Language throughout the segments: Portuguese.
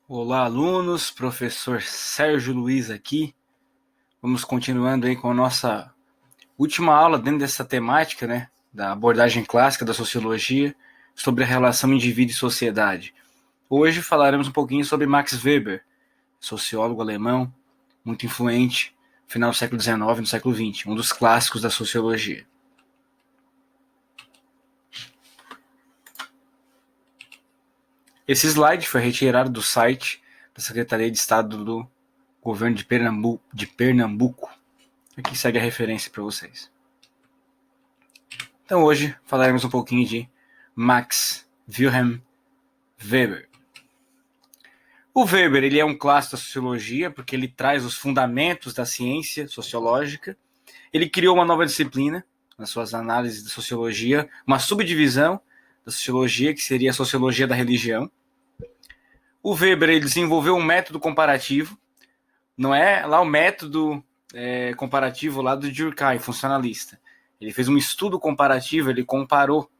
Olá, alunos, professor Sérgio Luiz aqui. Vamos continuando aí com a nossa última aula dentro dessa temática, né, da abordagem clássica da sociologia sobre a relação indivíduo e sociedade. Hoje falaremos um pouquinho sobre Max Weber, sociólogo alemão, muito influente, no final do século XIX e no século XX, um dos clássicos da sociologia. Esse slide foi retirado do site da Secretaria de Estado do Governo de Pernambuco. Aqui segue a referência para vocês. Então hoje falaremos um pouquinho de Max Wilhelm Weber. O Weber ele é um clássico da sociologia porque ele traz os fundamentos da ciência sociológica. Ele criou uma nova disciplina nas suas análises da sociologia, uma subdivisão da sociologia que seria a sociologia da religião. O Weber ele desenvolveu um método comparativo, não é lá o método comparativo lá do Durkheim, funcionalista. Ele fez um estudo comparativo, ele comparou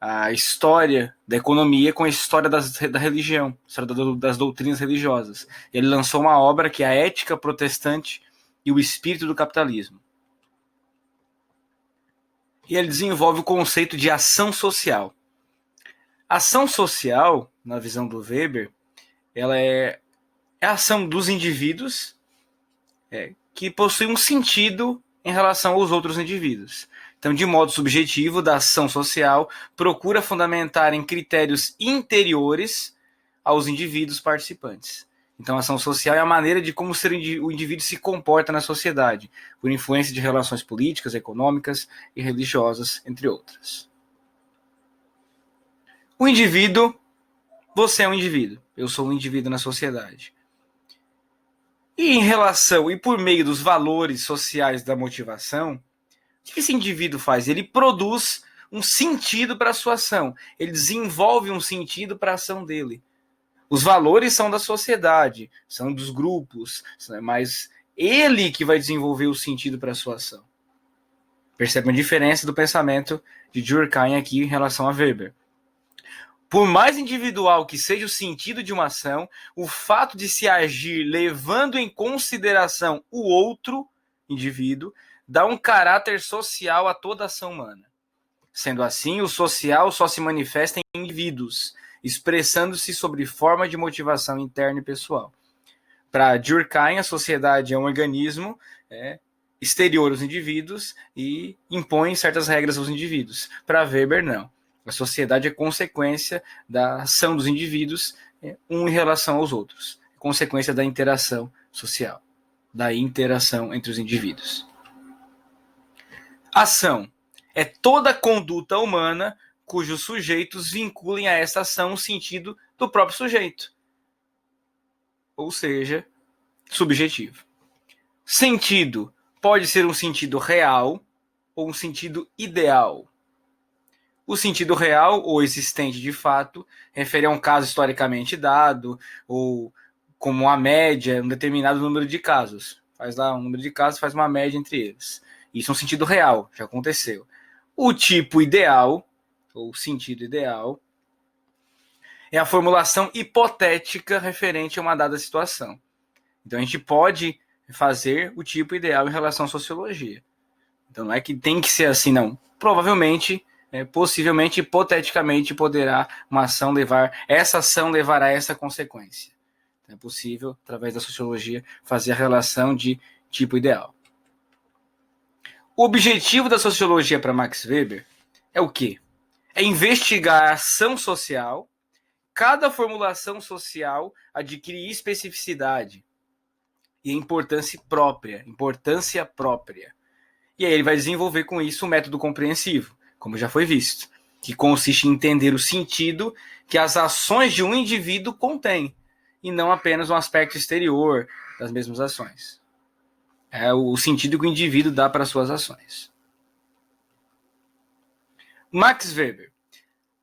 a história da economia com a história da religião, a história das doutrinas religiosas. Ele lançou uma obra que é a Ética Protestante e o Espírito do Capitalismo. E ele desenvolve o conceito de ação social. Ação social, na visão do Weber, ela é a ação dos indivíduos que possui um sentido em relação aos outros indivíduos. Então, de modo subjetivo, da ação social, procura fundamentar em critérios interiores aos indivíduos participantes. Então, a ação social é a maneira de como o indivíduo se comporta na sociedade, por influência de relações políticas, econômicas e religiosas, entre outras. O indivíduo, você é um indivíduo, eu sou um indivíduo na sociedade. E em relação, e por meio dos valores sociais da motivação, o que esse indivíduo faz? Ele produz um sentido para a sua ação. Ele desenvolve um sentido para a ação dele. Os valores são da sociedade, são dos grupos, mas ele que vai desenvolver o sentido para a sua ação. Percebe a diferença do pensamento de Durkheim aqui em relação a Weber. Por mais individual que seja o sentido de uma ação, o fato de se agir levando em consideração o outro indivíduo dá um caráter social a toda ação humana. Sendo assim, o social só se manifesta em indivíduos, expressando-se sobre forma de motivação interna e pessoal. Para Durkheim, a sociedade é um organismo exterior aos indivíduos e impõe certas regras aos indivíduos. Para Weber, não. A sociedade é consequência da ação dos indivíduos um em relação aos outros. Consequência da interação social, da interação entre os indivíduos. Ação é toda conduta humana cujos sujeitos vinculem a essa ação o sentido do próprio sujeito. Ou seja, subjetivo. Sentido pode ser um sentido real ou um sentido ideal. O sentido real ou existente de fato refere a um caso historicamente dado ou como uma média, um determinado número de casos. Faz lá um número de casos, faz uma média entre eles. Isso é um sentido real, já aconteceu. O tipo ideal, ou sentido ideal, é a formulação hipotética referente a uma dada situação. Então a gente pode fazer o tipo ideal em relação à sociologia. Então não é que tem que ser assim, não. Provavelmente, possivelmente, hipoteticamente, poderá uma ação essa ação levará a essa consequência. Então, é possível, através da sociologia, fazer a relação de tipo ideal. O objetivo da sociologia para Max Weber é o quê? É investigar a ação social. Cada formulação social adquire especificidade e importância própria. E aí ele vai desenvolver com isso um método compreensivo, como já foi visto, que consiste em entender o sentido que as ações de um indivíduo contêm, e não apenas um aspecto exterior das mesmas ações. É o sentido que o indivíduo dá para as suas ações. Max Weber,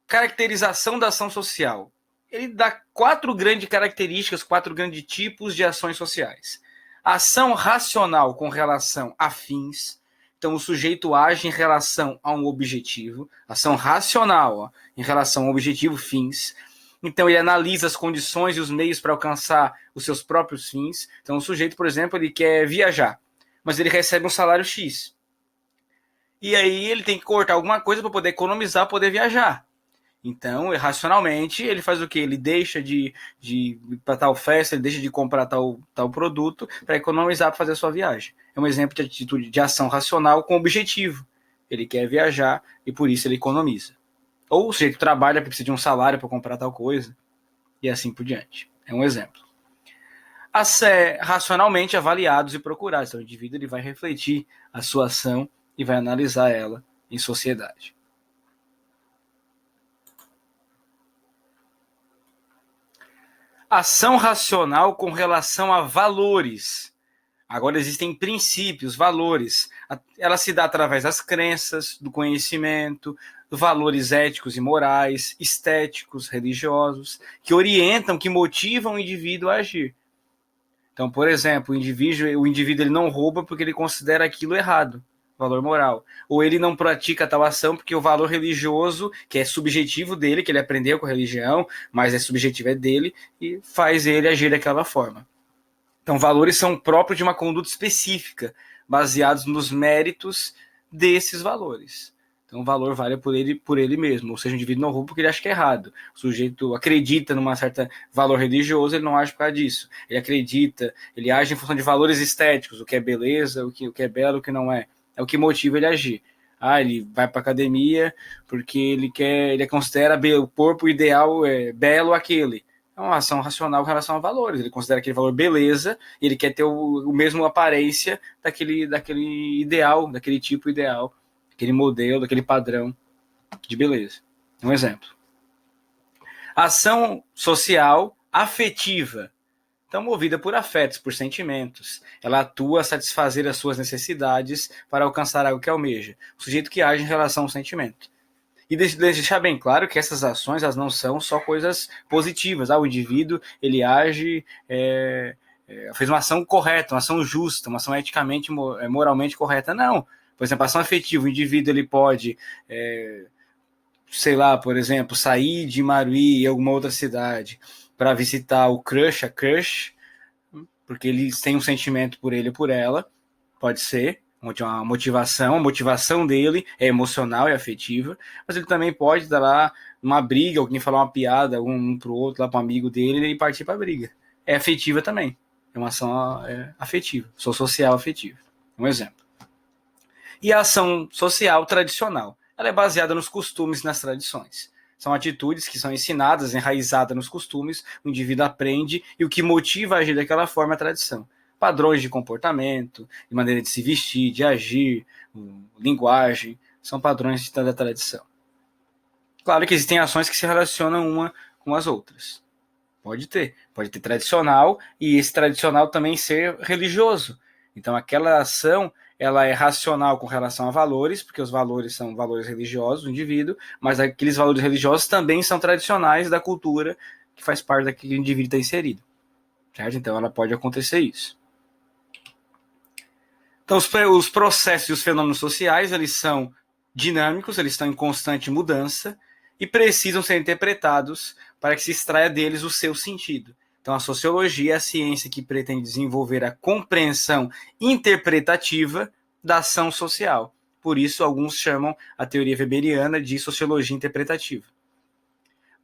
caracterização da ação social. Ele dá 4 grandes características, 4 grandes tipos de ações sociais. Ação racional com relação a fins. Então, o sujeito age em relação a um objetivo. Ação racional em relação ao objetivo, fins. Então, ele analisa as condições e os meios para alcançar os seus próprios fins. Então, o sujeito, por exemplo, ele quer viajar, mas ele recebe um salário X. E aí ele tem que cortar alguma coisa para poder economizar, poder viajar. Então, racionalmente, ele faz o quê? Ele deixa de ir para tal festa, ele deixa de comprar tal produto para economizar para fazer a sua viagem. É um exemplo de atitude de ação racional com objetivo. Ele quer viajar e por isso ele economiza. Ou o sujeito trabalha porque precisa de um salário para comprar tal coisa e assim por diante. É um exemplo. A ser racionalmente avaliados e procurados. Então, o indivíduo ele vai refletir a sua ação e vai analisar ela em sociedade. Ação racional com relação a valores. Agora existem princípios, valores. Ela se dá através das crenças, do conhecimento, valores éticos e morais, estéticos, religiosos, que orientam, que motivam o indivíduo a agir. Então, por exemplo, o indivíduo ele não rouba porque ele considera aquilo errado, valor moral. Ou ele não pratica tal ação porque o valor religioso, que é subjetivo dele, que ele aprendeu com a religião, mas é subjetivo, é dele, e faz ele agir daquela forma. Então, valores são próprios de uma conduta específica, baseados nos méritos desses valores. Então, o valor vale por ele mesmo. Ou seja, o indivíduo não rouba porque ele acha que é errado. O sujeito acredita num certo valor religioso, ele não age por causa disso. Ele acredita, ele age em função de valores estéticos, o que é beleza, o que é belo, o que não é. É o que motiva ele a agir. Ele vai para academia porque ele considera o corpo ideal belo aquele. É uma ação racional com relação a valores. Ele considera aquele valor beleza e ele quer ter o mesmo aparência daquele ideal, daquele tipo ideal, daquele modelo, daquele padrão de beleza. Um exemplo. Ação social afetiva. Então, movida por afetos, por sentimentos. Ela atua a satisfazer as suas necessidades para alcançar algo que almeja. O sujeito que age em relação ao sentimento. E deixar bem claro que essas ações elas não são só coisas positivas. O indivíduo ele age, fez uma ação correta, uma ação justa, uma ação eticamente, moralmente correta. Não. Por exemplo, a ação afetiva, o indivíduo ele pode, sei lá, por exemplo, sair de Maruí em alguma outra cidade para visitar o crush, a crush, porque ele tem um sentimento por ele ou por ela, pode ser. Uma motivação, a motivação dele é emocional e afetiva, mas ele também pode estar lá numa briga, alguém falar uma piada um pro outro, lá para um amigo dele, e partir para a briga. É afetiva também, é uma ação afetiva, social afetiva, um exemplo. E a ação social tradicional, ela é baseada nos costumes e nas tradições. São atitudes que são ensinadas, enraizadas nos costumes, o indivíduo aprende e o que motiva a agir daquela forma é a tradição. Padrões de comportamento, de maneira de se vestir, de agir, linguagem, são padrões da tradição. Claro que existem ações que se relacionam uma com as outras. Pode ter tradicional e esse tradicional também ser religioso. Então aquela ação ela é racional com relação a valores, porque os valores são valores religiosos do indivíduo, mas aqueles valores religiosos também são tradicionais da cultura que faz parte daquele indivíduo está inserido. Certo? Então ela pode acontecer isso. Então, os processos e os fenômenos sociais, eles são dinâmicos, eles estão em constante mudança e precisam ser interpretados para que se extraia deles o seu sentido. Então, a sociologia é a ciência que pretende desenvolver a compreensão interpretativa da ação social. Por isso, alguns chamam a teoria weberiana de sociologia interpretativa.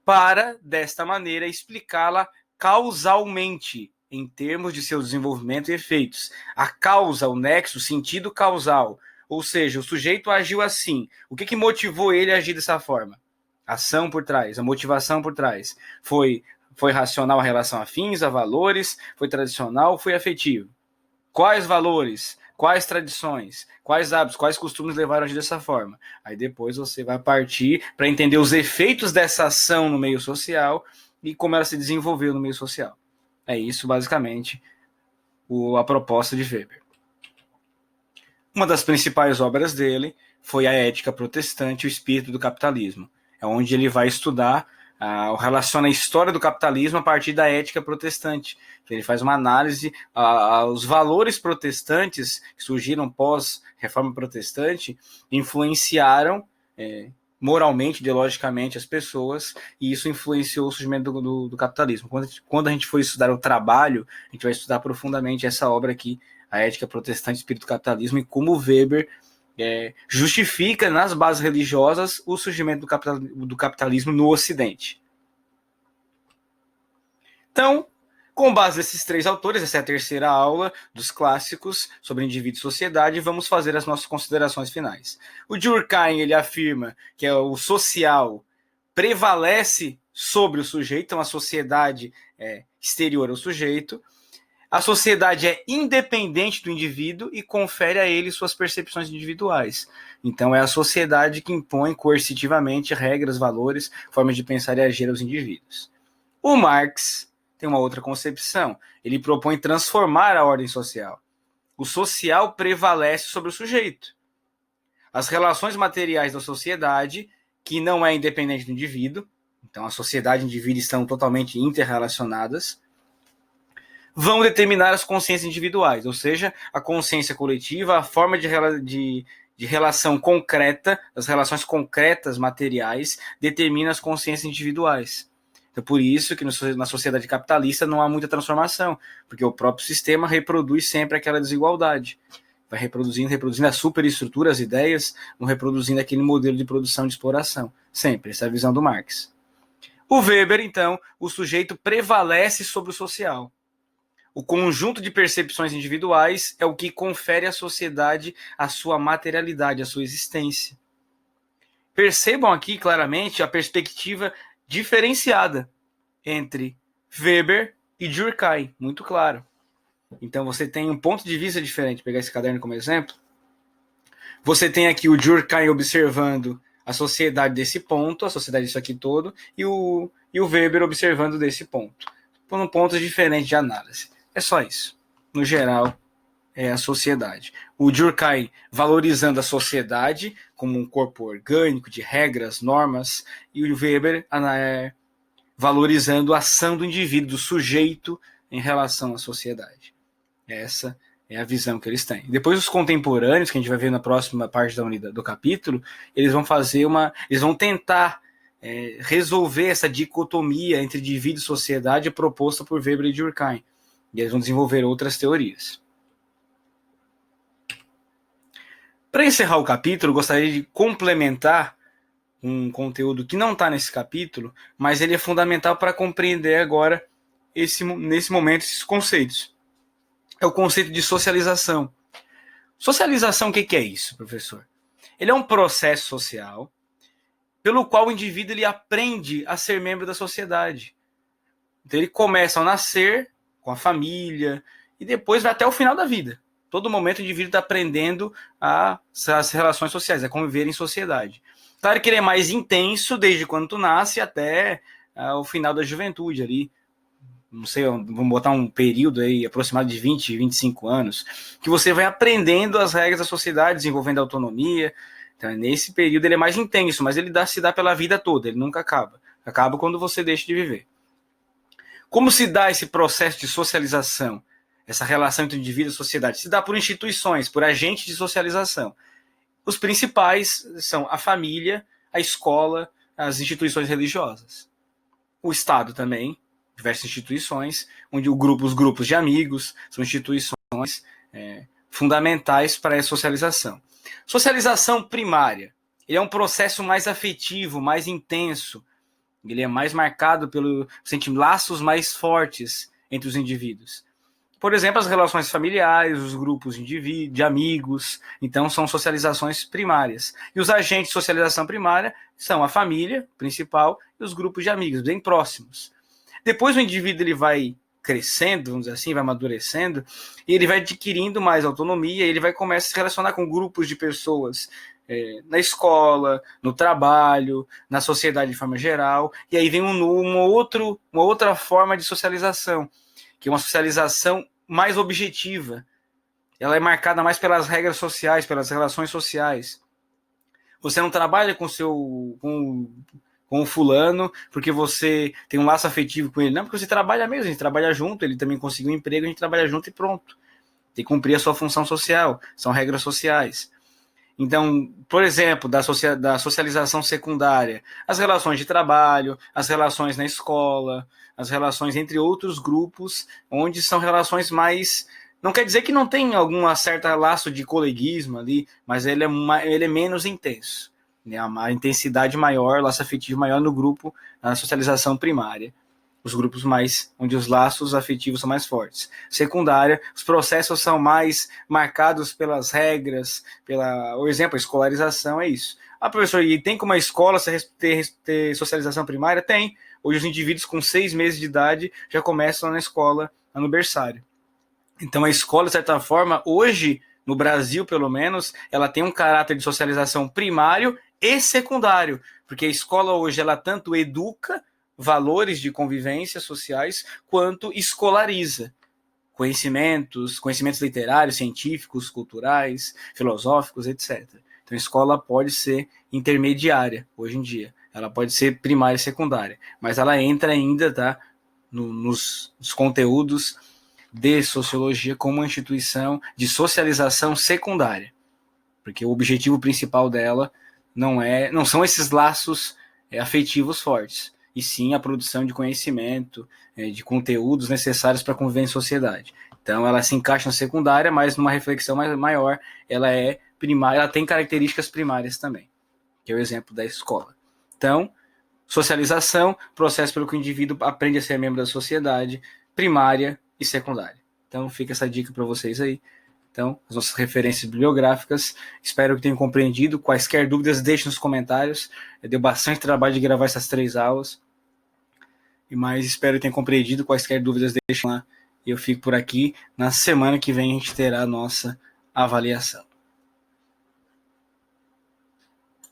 Para, desta maneira, explicá-la causalmente, em termos de seu desenvolvimento e efeitos. A causa, o nexo, o sentido causal. Ou seja, o sujeito agiu assim. O que motivou ele a agir dessa forma? A ação por trás, a motivação por trás. Foi racional a relação a fins, a valores? Foi tradicional? Foi afetivo? Quais valores? Quais tradições? Quais hábitos? Quais costumes levaram a agir dessa forma? Aí depois você vai partir para entender os efeitos dessa ação no meio social e como ela se desenvolveu no meio social. É isso, basicamente, a proposta de Weber. Uma das principais obras dele foi a Ética Protestante e o Espírito do Capitalismo. É onde ele vai estudar, relaciona a história do capitalismo a partir da ética protestante. Ele faz uma análise aos valores protestantes que surgiram pós-reforma protestante, influenciaram moralmente, ideologicamente as pessoas, e isso influenciou o surgimento do capitalismo. Quando a gente for estudar o trabalho, a gente vai estudar profundamente essa obra aqui, A Ética Protestante, Espírito do Capitalismo, e como Weber justifica nas bases religiosas o surgimento do capitalismo no Ocidente. Então, com base nesses 3 autores, essa é a terceira aula dos clássicos sobre indivíduo e sociedade, vamos fazer as nossas considerações finais. O Durkheim, ele afirma que o social prevalece sobre o sujeito, então a sociedade é exterior ao sujeito. A sociedade é independente do indivíduo e confere a ele suas percepções individuais. Então é a sociedade que impõe coercitivamente regras, valores, formas de pensar e agir aos indivíduos. O Marx tem uma outra concepção. Ele propõe transformar a ordem social. O social prevalece sobre o sujeito. As relações materiais da sociedade, que não é independente do indivíduo, então a sociedade e o indivíduo estão totalmente interrelacionadas, vão determinar as consciências individuais, ou seja, a consciência coletiva, a forma de relação concreta, as relações concretas materiais, determina as consciências individuais. Então, por isso que na sociedade capitalista não há muita transformação, porque o próprio sistema reproduz sempre aquela desigualdade. Vai reproduzindo a superestrutura, as ideias, vão reproduzindo aquele modelo de produção de exploração. Sempre, essa é a visão do Marx. O Weber, então, o sujeito prevalece sobre o social. O conjunto de percepções individuais é o que confere à sociedade a sua materialidade, a sua existência. Percebam aqui claramente a perspectiva diferenciada entre Weber e Durkheim, muito claro. Então você tem um ponto de vista diferente. Vou pegar esse caderno como exemplo. Você tem aqui o Durkheim observando a sociedade desse ponto, a sociedade disso aqui todo, e o Weber observando desse ponto. Por pontos diferentes de análise. É só isso. No geral, é a sociedade. O Durkheim valorizando a sociedade como um corpo orgânico de regras, normas, e o Weber valorizando a ação do indivíduo, do sujeito em relação à sociedade. Essa é a visão que eles têm. Depois os contemporâneos, que a gente vai ver na próxima parte do capítulo, eles vão tentar resolver essa dicotomia entre indivíduo e sociedade proposta por Weber e Durkheim. E eles vão desenvolver outras teorias. Para encerrar o capítulo, gostaria de complementar um conteúdo que não está nesse capítulo, mas ele é fundamental para compreender agora, nesse momento, esses conceitos. É o conceito de socialização. Socialização, o que é isso, professor? Ele é um processo social pelo qual o indivíduo ele aprende a ser membro da sociedade. Então ele começa ao nascer com a família e depois vai até o final da vida. Todo momento o indivíduo está aprendendo as relações sociais, a conviver em sociedade. Claro que ele é mais intenso desde quando tu nasce até o final da juventude ali. Não sei, vamos botar um período aí aproximado de 20, 25 anos, que você vai aprendendo as regras da sociedade, desenvolvendo autonomia. Então, nesse período ele é mais intenso, mas ele se dá pela vida toda, ele nunca acaba. Acaba quando você deixa de viver. Como se dá esse processo de socialização, essa relação entre indivíduo e sociedade? Se dá por instituições, por agentes de socialização. Os principais são a família, a escola, as instituições religiosas. O Estado também, diversas instituições, onde os grupos de amigos são instituições fundamentais para a socialização. Socialização primária. Ele é um processo mais afetivo, mais intenso. Ele é mais marcado pelos laços mais fortes entre os indivíduos. Por exemplo, as relações familiares, os grupos de amigos. Então, são socializações primárias. E os agentes de socialização primária são a família principal e os grupos de amigos, bem próximos. Depois o indivíduo ele vai crescendo, vamos dizer assim, vai amadurecendo, e ele vai adquirindo mais autonomia, e ele vai começar a se relacionar com grupos de pessoas na escola, no trabalho, na sociedade de forma geral, e aí vem uma outra forma de socialização, que é uma socialização mais objetiva. Ela é marcada mais pelas regras sociais, pelas relações sociais. Você não trabalha com o fulano porque você tem um laço afetivo com ele, não, porque você trabalha mesmo, a gente trabalha junto, ele também conseguiu um emprego, a gente trabalha junto e pronto. Tem que cumprir a sua função social, são regras sociais. Então, por exemplo, da socialização secundária, as relações de trabalho, as relações na escola, as relações entre outros grupos, onde são relações mais... Não quer dizer que não tem algum certo laço de coleguismo ali, mas ele é menos intenso. Né? A intensidade maior, laço afetivo maior no grupo, na socialização primária. Os grupos mais, onde os laços afetivos são mais fortes. Secundária, os processos são mais marcados pelas regras, o exemplo, a escolarização é isso. Professor, e tem como a escola ter socialização primária? Tem. Hoje os indivíduos com 6 meses de idade já começam na escola, no berçário. Então a escola, de certa forma, hoje, no Brasil pelo menos, ela tem um caráter de socialização primário e secundário, porque a escola hoje ela tanto educa valores de convivência sociais, quanto escolariza conhecimentos literários, científicos, culturais, filosóficos, etc. Então a escola pode ser intermediária hoje em dia, ela pode ser primária e secundária, mas ela entra ainda, tá, nos conteúdos de sociologia como uma instituição de socialização secundária, porque o objetivo principal dela não são esses laços afetivos fortes, e sim a produção de conhecimento, de conteúdos necessários para conviver em sociedade. Então ela se encaixa na secundária, mas numa reflexão maior, ela é primária, ela tem características primárias também, que é o exemplo da escola. Então, socialização, processo pelo que o indivíduo aprende a ser membro da sociedade, primária e secundária. Então fica essa dica para vocês aí. Então, as nossas referências bibliográficas. Espero que tenham compreendido. Quaisquer dúvidas, deixem nos comentários. Deu bastante trabalho de gravar essas 3 aulas. Mas espero que tenham compreendido. Quaisquer dúvidas, deixem lá. E eu fico por aqui. Na semana que vem a gente terá a nossa avaliação.